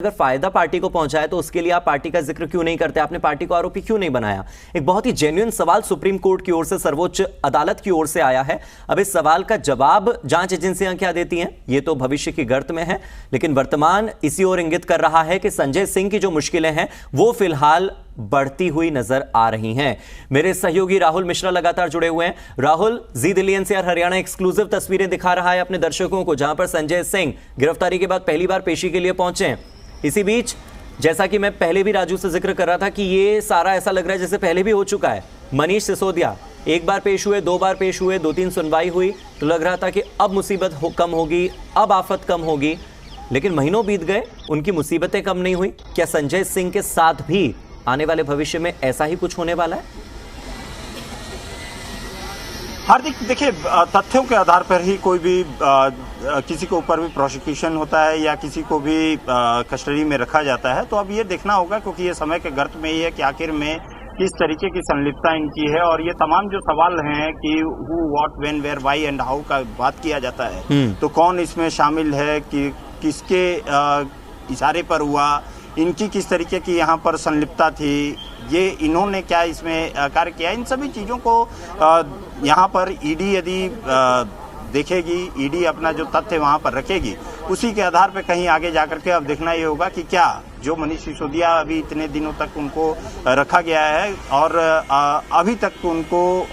अगर फायदा पार्टी को पहुंचा है तो उसके लिए आप पार्टी का जिक्र क्यों नहीं करते? आपने पार्टी को आरोपी क्यों नहीं बनाया? एक बहुत ही जेन्युइन सवाल सुप्रीम कोर्ट की ओर से, सर्वोच्च अदालत की ओर से आया है। अब इस सवाल का जवाब जांच एजेंसियां क्या देती हैं ये तो भविष्य की गर्त में है, लेकिन वर्तमान इसी ओर इंगित कर रहा है कि संजय सिंह की जो मुश्किलें हैं वो फिलहाल बढ़ती हुई नजर आ रही हैं। मेरे सहयोगी राहुल मिश्रा लगातार जुड़े हुए हैं। राहुल, जी दिल्ली एनसीआर हरियाणा एक्सक्लूसिव तस्वीरें दिखा रहा है अपने दर्शकों को, जहां पर संजय सिंह गिरफ्तारी के बाद पहली बार पेशी के लिए पहुंचे हैं। इसी बीच जैसा कि मैं पहले भी राजू से जिक्र कर रहा था कि ये सारा ऐसा लग रहा है जैसे पहले भी हो चुका है। मनीष सिसोदिया एक बार पेश हुए, दो बार पेश हुए, 2-3 सुनवाई हुई तो लग रहा था कि अब मुसीबत कम होगी, अब आफत कम होगी, लेकिन महीनों बीत गए, उनकी मुसीबतें कम नहीं हुई। क्या संजय सिंह के साथ भी आने वाले भविष्य में ऐसा ही कुछ होने वाला है? हार्दिक, देखिए, तथ्यों के आधार पर ही कोई भी किसी के ऊपर भी प्रोसिक्यूशन होता है या किसी को भी कस्टडी में रखा जाता है, तो अब ये देखना होगा, क्योंकि ये समय के गर्त में ही है कि आखिर में किस तरीके की संलिप्तता इनकी है। और ये तमाम जो सवाल हैं कि who, what, when, where, why and how का बात किया जाता है, तो कौन इसमें शामिल है, कि किसके इशारे पर हुआ, इनकी किस तरीके की यहाँ पर संलिप्तता थी, ये इन्होंने क्या इसमें कार्य किया, इन सभी चीज़ों को यहाँ पर ईडी यदि देखेगी, ईडी अपना जो तथ्य वहाँ पर रखेगी, उसी के आधार पर कहीं आगे जाकर के अब देखना ये होगा कि क्या जो मनीष सिसोदिया अभी इतने दिनों तक उनको रखा गया है और अभी तक उनको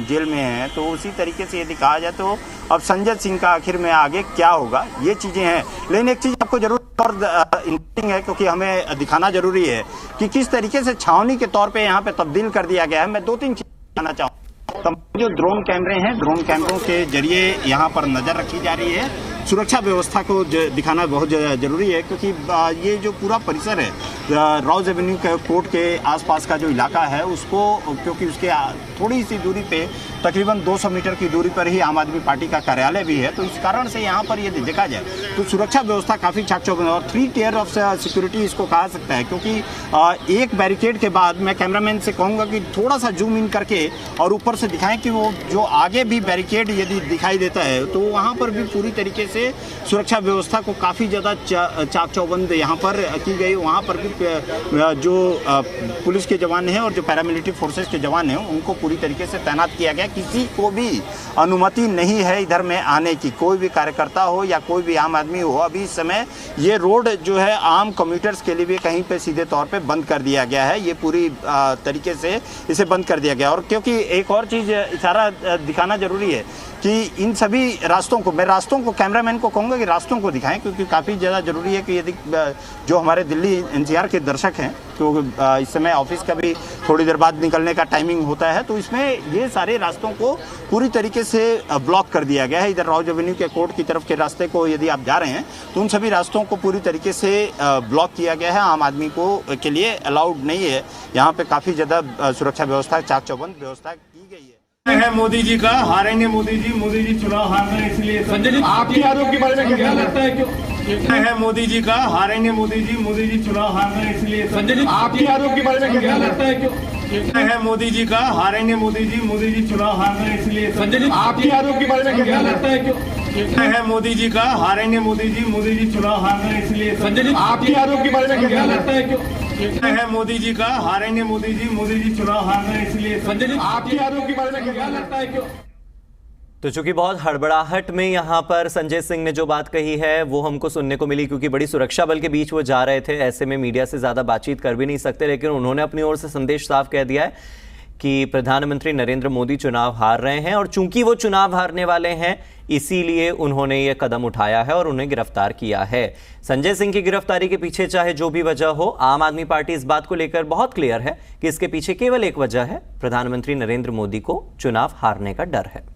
जेल में है, तो उसी तरीके से यदि कहा जाए तो अब संजय सिंह का आखिर में आगे क्या होगा, ये चीज़ें हैं। लेकिन एक चीज़ आपको जरूर और इंटरेस्टिंग है, क्योंकि हमें दिखाना जरूरी है कि किस तरीके से छावनी के तौर पे यहाँ पे तब्दील कर दिया गया है। मैं 2-3 चीज़ बताना चाहूँगा। जो ड्रोन कैमरे हैं, ड्रोन कैमरों के जरिए यहाँ पर नजर रखी जा रही है। सुरक्षा व्यवस्था को दिखाना बहुत जरूरी है, क्योंकि ये जो पूरा परिसर है रॉज एवेन्यू के कोर्ट के आसपास का जो इलाका है, उसको, क्योंकि उसके थोड़ी सी दूरी पे, तकरीबन 200 मीटर की दूरी पर ही आम आदमी पार्टी का कार्यालय भी है, तो इस कारण से यहाँ पर यदि देखा जाए तो सुरक्षा व्यवस्था काफ़ी चाक-चौबंद और 3 टियर ऑफ सिक्योरिटी इसको कहा सकता है। क्योंकि एक बैरिकेड के बाद मैं कैमरामैन से कहूँगा कि थोड़ा सा जूम इन करके और ऊपर से दिखाएं कि वो जो आगे भी बैरिकेड यदि दिखाई देता है तो वहाँ पर भी पूरी तरीके से सुरक्षा व्यवस्था को काफ़ी ज़्यादा चाक-चौबंद यहाँ पर की गई। वहाँ पर भी जो पुलिस के जवान हैं और जो पैरामिलिट्री फोर्सेस के जवान हैं उनको पूरी तरीके से तैनात किया गया। किसी को भी अनुमति नहीं है इधर में आने की, कोई भी कार्यकर्ता हो या कोई भी आम आदमी हो। अभी इस समय ये रोड जो है आम कम्यूटर्स के लिए भी कहीं पे सीधे तौर पे बंद कर दिया गया है, ये पूरी तरीके से इसे बंद कर दिया गया। और क्योंकि एक और चीज़ इशारा दिखाना जरूरी है कि इन सभी रास्तों को, मैं रास्तों को कैमरामैन को कहूँगा कि रास्तों को दिखाएं, क्योंकि काफ़ी ज़्यादा ज़रूरी है कि यदि जो हमारे दिल्ली एनसीआर के दर्शक हैं, तो इस समय ऑफिस का भी थोड़ी देर बाद निकलने का टाइमिंग होता है, तो इसमें ये सारे रास्तों को पूरी तरीके से ब्लॉक कर दिया गया है। इधर रॉज एवेन्यू के कोर्ट की तरफ के रास्ते को यदि आप जा रहे हैं तो उन सभी रास्तों को पूरी तरीके से ब्लॉक किया गया है, आम आदमी को के लिए अलाउड नहीं है। यहाँ पे काफ़ी ज़्यादा सुरक्षा व्यवस्था, चाक-चौबंद व्यवस्था की गई है। मोदी जी का हारेंगे, मोदी जी चुनाव हार रहे हैं, इसलिए संजय जी आपके आरोप के बारे में क्या लगता है? क्यों है मोदी जी का हारेंगे, मोदी जी चुनाव हार रहे हैं, इसलिए संजय जी आपके आरोप के बारे में क्या लगता है? क्यों है मोदी जी का हारेंगे, मोदी जी चुनाव हार रहे हैं, इसलिए संजय जी आपके आरोप के बारे में क्या लगता है? क्यों है मोदी जी का हारेंगे, मोदी जी चुनाव हार रहे हैं, इसलिए संजय जी आपके आरोप के बारे में क्या लगता है? क्यों है मोदी जी का हारेंगे, मोदी जी चुनाव हार रहे हैं, इसलिए संजय जी आपके आरोप के बारे में क्या लगता है? क्यों? तो चूंकि बहुत हड़बड़ाहट में यहां पर संजय सिंह ने जो बात कही है वो हमको सुनने को मिली, क्योंकि बड़ी सुरक्षा बल के बीच वो जा रहे थे, ऐसे में मीडिया से ज्यादा बातचीत कर भी नहीं सकते, लेकिन उन्होंने अपनी ओर से संदेश साफ कह दिया है कि प्रधानमंत्री नरेंद्र मोदी चुनाव हार रहे हैं और चूंकि वो चुनाव हारने वाले हैं इसीलिए उन्होंने ये कदम उठाया है और उन्हें गिरफ्तार किया है। संजय सिंह की गिरफ्तारी के पीछे चाहे जो भी वजह हो, आम आदमी पार्टी इस बात को लेकर बहुत क्लियर है कि इसके पीछे केवल एक वजह है, प्रधानमंत्री नरेंद्र मोदी को चुनाव हारने का डर है।